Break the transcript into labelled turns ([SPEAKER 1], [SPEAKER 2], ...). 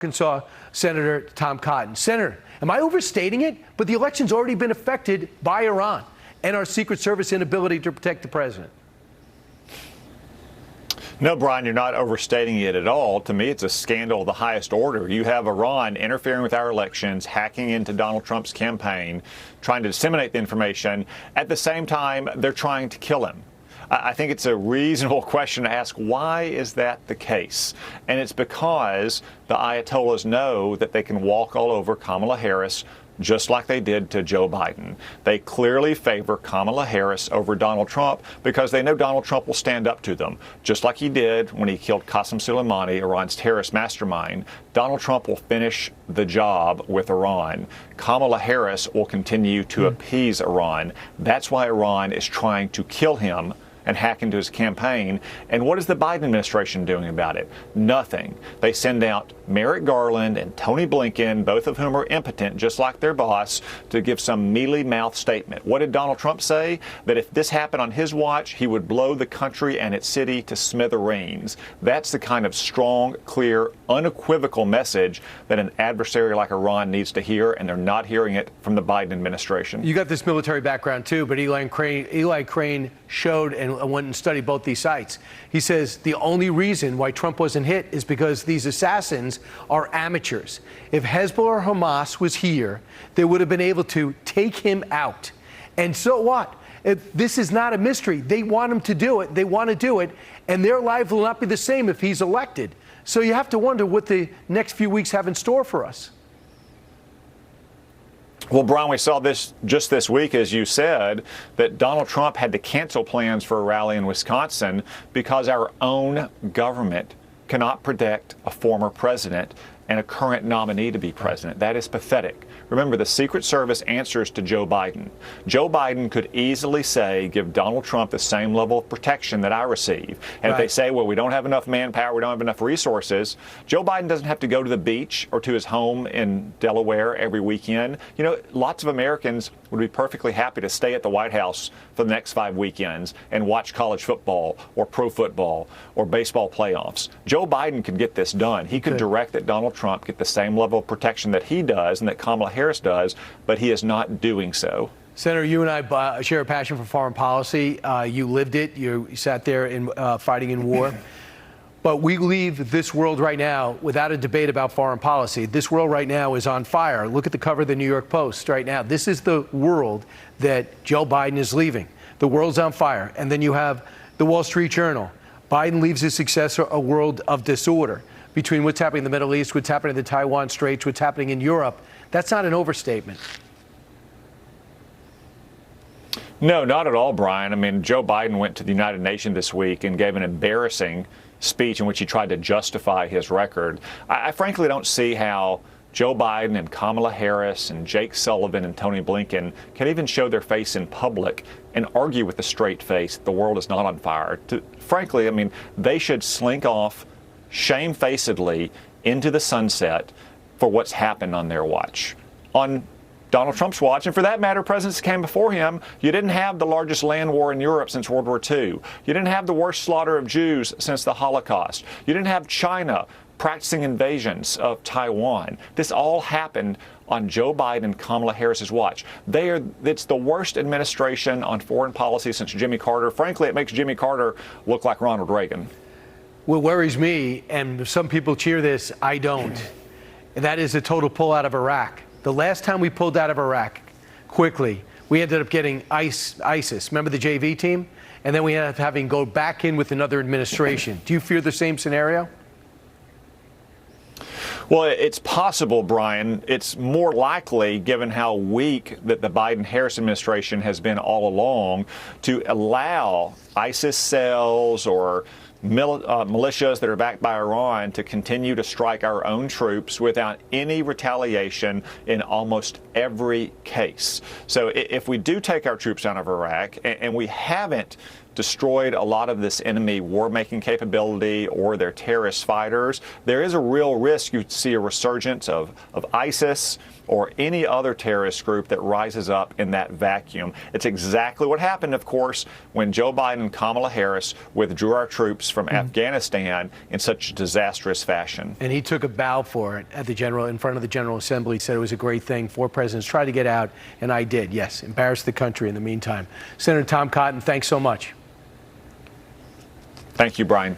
[SPEAKER 1] Arkansas Senator Tom Cotton. Senator, am I overstating it? But the election's already been affected by Iran and our Secret Service inability to protect the president.
[SPEAKER 2] No, Brian, you're not overstating it at all. To me, it's a scandal of the highest order. You have Iran interfering with our elections, hacking into Donald Trump's campaign, trying to disseminate the information. At the same time, they're trying to kill him. I think it's a reasonable question to ask, why is that the case? And it's because the Ayatollahs know that they can walk all over Kamala Harris just like they did to Joe Biden. They clearly favor Kamala Harris over Donald Trump because they know Donald Trump will stand up to them, just like he did when he killed Qasem Soleimani, Iran's terrorist mastermind. Donald Trump will finish the job with Iran. Kamala Harris will continue to appease Iran. That's why Iran is trying to kill him and hack into his campaign. And what is the Biden administration doing about it? Nothing. They send out Merrick Garland and Tony Blinken, both of whom are impotent, just like their boss, to give some mealy-mouthed statement. What did Donald Trump say? That if this happened on his watch, he would blow the country and its city to smithereens. That's the kind of strong, clear, unequivocal message that an adversary like Iran needs to hear, and they're not hearing it from the Biden administration.
[SPEAKER 1] You got this military background, too, but Eli Crane showed and went and studied both these sites. He says the only reason why Trump wasn't hit is because these assassins are amateurs. If Hezbollah or Hamas was here, they would have been able to take him out. And so what? This is not a mystery. They want him to do it. They want to do it. And their life will not be the same if he's elected. So you have to wonder what the next few weeks have in store for us.
[SPEAKER 2] Well, Brian, we saw this just this week, as you said, that Donald Trump had to cancel plans for a rally in Wisconsin because our own government cannot protect a former president and a current nominee to be president. That is pathetic. Remember, the Secret Service answers to Joe Biden. Joe Biden could easily say, give Donald Trump the same level of protection that I receive. And if they say, well, we don't have enough manpower, we don't have enough resources, Joe Biden doesn't have to go to the beach or to his home in Delaware every weekend. You know, lots of Americans would be perfectly happy to stay at the White House for the next 5 weekends and watch college football or pro football or baseball playoffs. Joe Biden could get this done. He could direct that Donald Trump get the same level of protection that he does and that Kamala Harris does, but he is not doing so.
[SPEAKER 1] Senator, you and I share a passion for foreign policy. You lived it. You sat there in fighting in war. But we leave this world right now without a debate about foreign policy. This world right now is on fire. Look at the cover of the New York Post right now. This is the world that Joe Biden is leaving. The world's on fire. And then you have the Wall Street Journal. Biden leaves his successor a world of disorder between what's happening in the Middle East, what's happening in the Taiwan Straits, what's happening in Europe. That's not an overstatement.
[SPEAKER 2] No, not at all, Brian. I mean, Joe Biden went to the United Nations this week and gave an embarrassing speech in which he tried to justify his record. I frankly don't see how Joe Biden and Kamala Harris and Jake Sullivan and Tony Blinken can even show their face in public and argue with a straight face the world is not on fire. Frankly, I mean, they should slink off shamefacedly into the sunset for what's happened on their watch. On Donald Trump's watch, and for that matter, presidents that came before him, you didn't have the largest land war in Europe since World War II. You didn't have the worst slaughter of Jews since the Holocaust. You didn't have China practicing invasions of Taiwan. This all happened on Joe Biden and Kamala Harris's watch. It's the worst administration on foreign policy since Jimmy Carter. Frankly, it makes Jimmy Carter look like Ronald Reagan.
[SPEAKER 1] What worries me, and some people cheer this, I don't, and that is the total pullout of Iraq. The last time we pulled out of Iraq quickly, we ended up getting ISIS. Remember the JV team? And then we ended up having to go back in with another administration. Do you fear the same scenario?
[SPEAKER 2] Well, it's possible, Brian. It's more likely, given how weak that the Biden-Harris administration has been all along, to allow ISIS cells or militias that are backed by Iran to continue to strike our own troops without any retaliation in almost every case. So if we do take our troops out of Iraq, and we haven't destroyed a lot of this enemy war-making capability or their terrorist fighters, there is a real risk you see a resurgence of ISIS or any other terrorist group that rises up in that vacuum. It's exactly what happened, of course, when Joe Biden and Kamala Harris withdrew our troops from Afghanistan in such disastrous fashion.
[SPEAKER 1] And he took a bow for it at in front of the General Assembly, said it was a great thing. 4 presidents tried to get out, and I did, yes. Embarrassed the country in the meantime. Senator Tom Cotton, thanks so much.
[SPEAKER 2] Thank you, Brian.